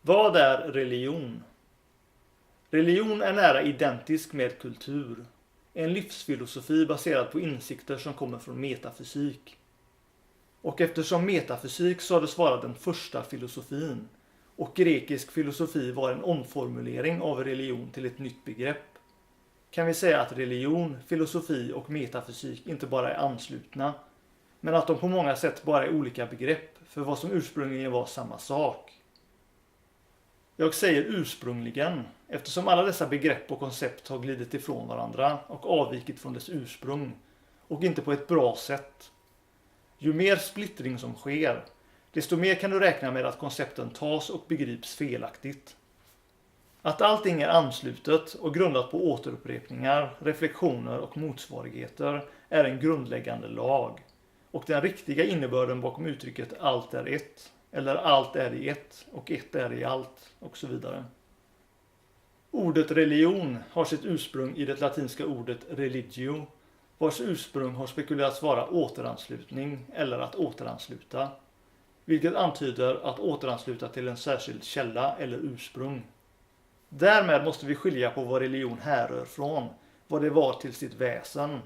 Vad är religion? Religion är nära identisk med kultur. En livsfilosofi baserad på insikter som kommer från metafysik. Och eftersom metafysik sades vara den första filosofin och grekisk filosofi var en omformulering av religion till ett nytt begrepp, kan vi säga att religion, filosofi och metafysik inte bara är anslutna, men att de på många sätt bara är olika begrepp för vad som ursprungligen var samma sak. Jag säger ursprungligen, eftersom alla dessa begrepp och koncept har glidit ifrån varandra och avvikit från dess ursprung, och inte på ett bra sätt. Ju mer splittring som sker, desto mer kan du räkna med att koncepten tas och begrips felaktigt. Att allting är anslutet och grundat på återupprepningar, reflektioner och motsvarigheter är en grundläggande lag, och den riktiga innebörden bakom uttrycket allt är ett, eller allt är i ett och ett är i allt, och så vidare. Ordet religion har sitt ursprung i det latinska ordet religio, vars ursprung har spekulerats vara återanslutning eller att återansluta, vilket antyder att återansluta till en särskild källa eller ursprung. Därmed måste vi skilja på vad religion härrör från, vad det var till sitt väsen,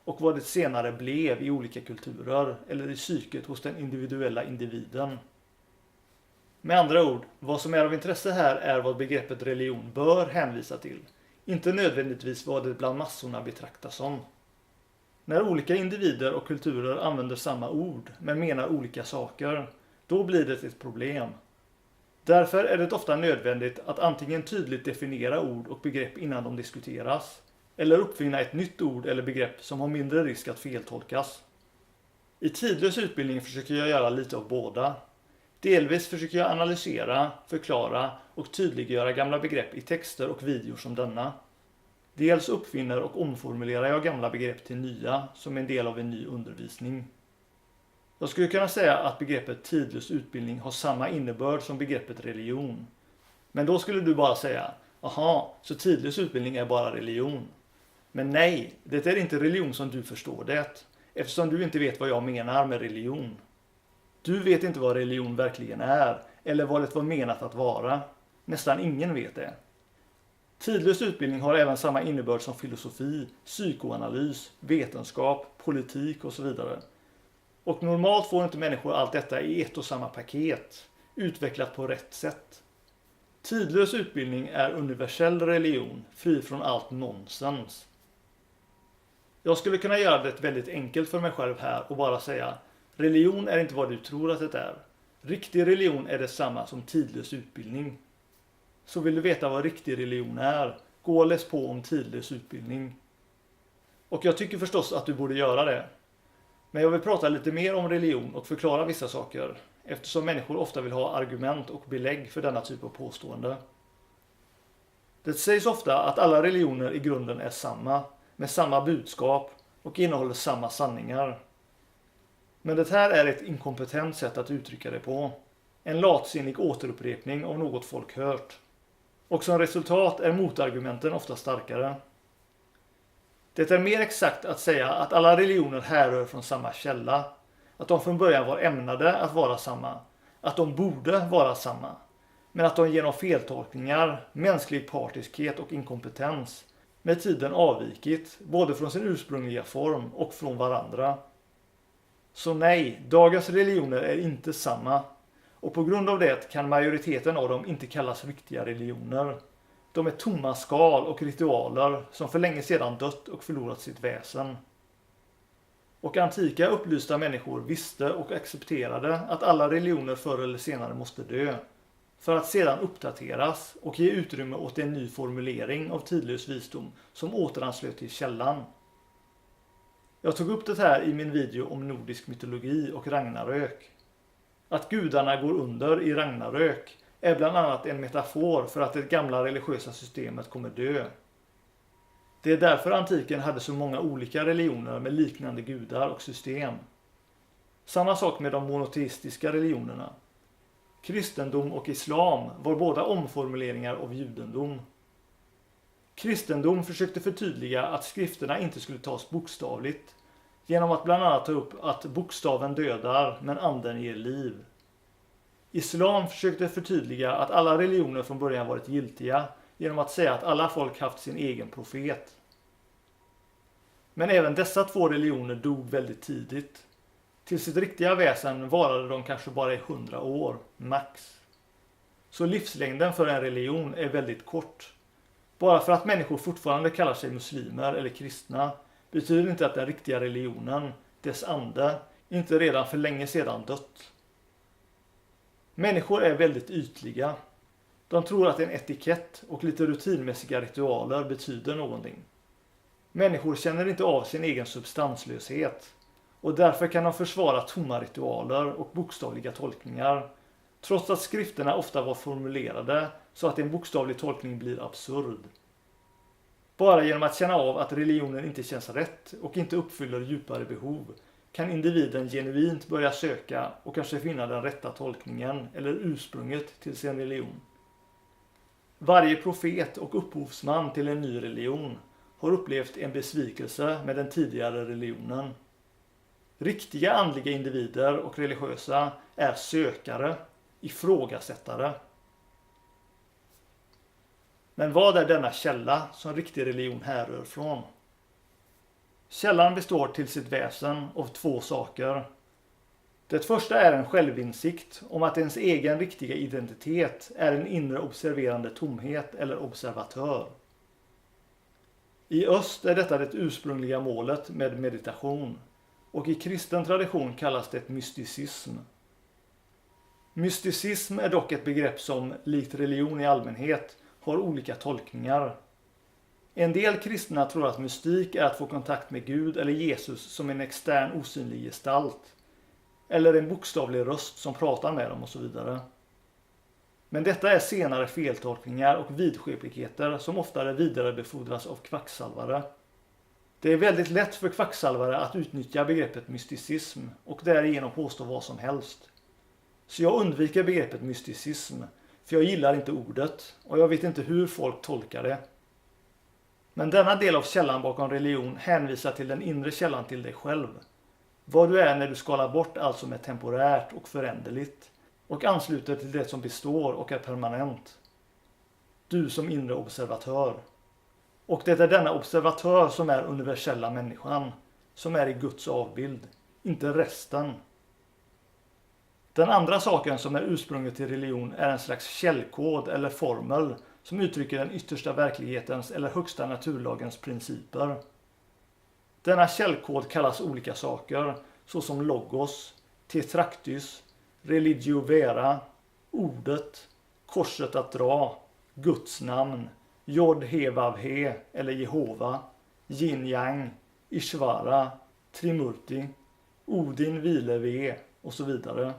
och vad det senare blev i olika kulturer eller i psyket hos den individuella individen. Med andra ord, vad som är av intresse här är vad begreppet religion bör hänvisa till, inte nödvändigtvis vad det bland massorna betraktas som. När olika individer och kulturer använder samma ord men menar olika saker, då blir det ett problem. Därför är det ofta nödvändigt att antingen tydligt definiera ord och begrepp innan de diskuteras, eller uppfinna ett nytt ord eller begrepp som har mindre risk att feltolkas. I tidlös utbildning försöker jag göra lite av båda. Delvis försöker jag analysera, förklara och tydliggöra gamla begrepp i texter och videor som denna. Dels uppfinner och omformulerar jag gamla begrepp till nya som en del av en ny undervisning. Jag skulle kunna säga att begreppet tidlös utbildning har samma innebörd som begreppet religion. Men då skulle du bara säga, aha, så tidlös utbildning är bara religion. Men nej, det är inte religion som du förstår det, eftersom du inte vet vad jag menar med religion. Du vet inte vad religion verkligen är, eller vad det var menat att vara. Nästan ingen vet det. Tidlös utbildning har även samma innebörd som filosofi, psykoanalys, vetenskap, politik och så vidare. Och normalt får inte människor allt detta i ett och samma paket, utvecklat på rätt sätt. Tidlös utbildning är universell religion, fri från allt nonsens. Jag skulle kunna göra det väldigt enkelt för mig själv här och bara säga, religion är inte vad du tror att det är. Riktig religion är detsamma som tidlös utbildning. Så vill du veta vad riktig religion är, gå och läs på om tidlös utbildning. Och jag tycker förstås att du borde göra det. Men jag vill prata lite mer om religion och förklara vissa saker, eftersom människor ofta vill ha argument och belägg för denna typ av påstående. Det sägs ofta att alla religioner i grunden är samma, med samma budskap och innehåller samma sanningar. Men det här är ett inkompetent sätt att uttrycka det på. En latsinnig återupprepning av något folk hört. Och som resultat är motargumenten ofta starkare. Det är mer exakt att säga att alla religioner härrör från samma källa. Att de från början var ämnade att vara samma. Att de borde vara samma. Men att de genom feltolkningar, mänsklig partiskhet och inkompetens med tiden avvikit både från sin ursprungliga form och från varandra. Så nej, dagens religioner är inte samma. Och på grund av det kan majoriteten av dem inte kallas riktiga religioner. De är tomma skal och ritualer som för länge sedan dött och förlorat sitt väsen. Och antika upplysta människor visste och accepterade att alla religioner förr eller senare måste dö. För att sedan uppdateras och ge utrymme åt en ny formulering av tidlös visdom som återanslöt till källan. Jag tog upp det här i min video om nordisk mytologi och Ragnarök. Att gudarna går under i Ragnarök är bland annat en metafor för att det gamla religiösa systemet kommer dö. Det är därför antiken hade så många olika religioner med liknande gudar och system. Samma sak med de monoteistiska religionerna. Kristendom och islam var båda omformuleringar av judendom. Kristendom försökte förtydliga att skrifterna inte skulle tas bokstavligt, genom att bland annat ta upp att bokstaven dödar men anden ger liv. Islam försökte förtydliga att alla religioner från början varit giltiga genom att säga att alla folk haft sin egen profet. Men även dessa två religioner dog väldigt tidigt. Till sitt riktiga väsen varade de kanske bara i 100 år, max. Så livslängden för en religion är väldigt kort. Bara för att människor fortfarande kallar sig muslimer eller kristna betyder inte att den riktiga religionen, dess ande, inte redan för länge sedan dött. Människor är väldigt ytliga. De tror att en etikett och lite rutinmässiga ritualer betyder någonting. Människor känner inte av sin egen substanslöshet och därför kan de försvara tomma ritualer och bokstavliga tolkningar, trots att skrifterna ofta var formulerade så att en bokstavlig tolkning blir absurd. Bara genom att känna av att religionen inte känns rätt och inte uppfyller djupare behov kan individen genuint börja söka och kanske finna den rätta tolkningen eller ursprunget till sin religion. Varje profet och upphovsman till en ny religion har upplevt en besvikelse med den tidigare religionen. Riktiga andliga individer och religiösa är sökare, ifrågasättare. Men vad är denna källa som riktig religion härrör från? Källan består till sitt väsen av två saker. Det första är en självinsikt om att ens egen riktiga identitet är en inre observerande tomhet eller observatör. I öst är detta det ursprungliga målet med meditation och i kristen tradition kallas det mysticism. Mysticism är dock ett begrepp som, likt religion i allmänhet, har olika tolkningar. En del kristna tror att mystik är att få kontakt med Gud eller Jesus som en extern osynlig gestalt, eller en bokstavlig röst som pratar med dem och så vidare. Men detta är senare feltolkningar och vidskepligheter som oftare vidarebefordras av kvacksalvare. Det är väldigt lätt för kvacksalvare att utnyttja begreppet mysticism och därigenom påstå vad som helst. Så jag undviker begreppet mysticism, för jag gillar inte ordet och jag vet inte hur folk tolkar det. Men denna del av källan bakom religion hänvisar till den inre källan till dig själv. Vad du är när du skalar bort allt som är temporärt och föränderligt och ansluter till det som består och är permanent. Du som inre observatör. Och det är denna observatör som är universella människan, som är i Guds avbild, inte resten. Den andra saken som är ursprunget till religion är en slags källkod eller formel som uttrycker den yttersta verklighetens eller högsta naturlagens principer. Denna källkod kallas olika saker såsom logos, tetraktys, religio vera, ordet, korset att dra, Guds namn, Jod he vav he eller Jehova, yin yang, Ishvara, Trimurti, Odin vile ve och så vidare.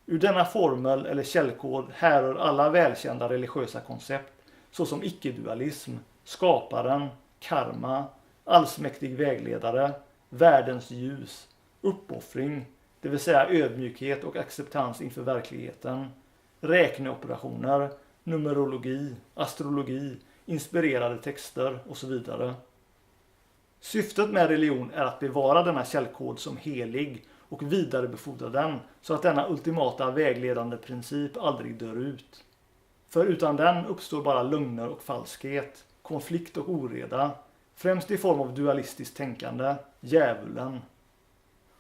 Ur denna formel eller källkod härrör alla välkända religiösa koncept såsom icke-dualism, skaparen, karma, allsmäktig vägledare, världens ljus, uppoffring, det vill säga ödmjukhet och acceptans inför verkligheten, räkneoperationer, numerologi, astrologi, inspirerade texter och så vidare. Syftet med religion är att bevara denna källkod som helig och vidarebefordra den så att denna ultimata vägledande princip aldrig dör ut. För utan den uppstår bara lögner och falskhet, konflikt och oreda, främst i form av dualistiskt tänkande, djävulen.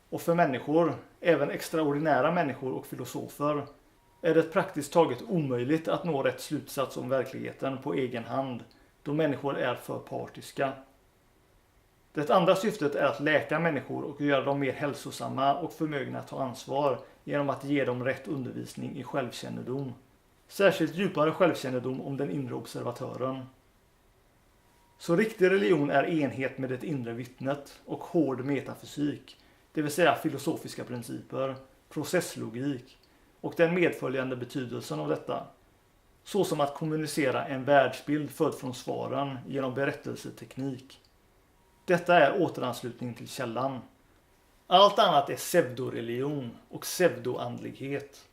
Och för människor, även extraordinära människor och filosofer, är det praktiskt taget omöjligt att nå rätt slutsats om verkligheten på egen hand, då människor är för partiska. Det andra syftet är att läka människor och göra dem mer hälsosamma och förmögna att ta ansvar genom att ge dem rätt undervisning i självkännedom. Särskilt djupare självkännedom om den inre observatören. Så riktig religion är enhet med det inre vittnet och hård metafysik, det vill säga filosofiska principer, processlogik och den medföljande betydelsen av detta. Så som att kommunicera en världsbild född från svaren genom berättelseteknik. Detta är återanslutning till källan. Allt annat är pseudoreligion och pseudoandlighet.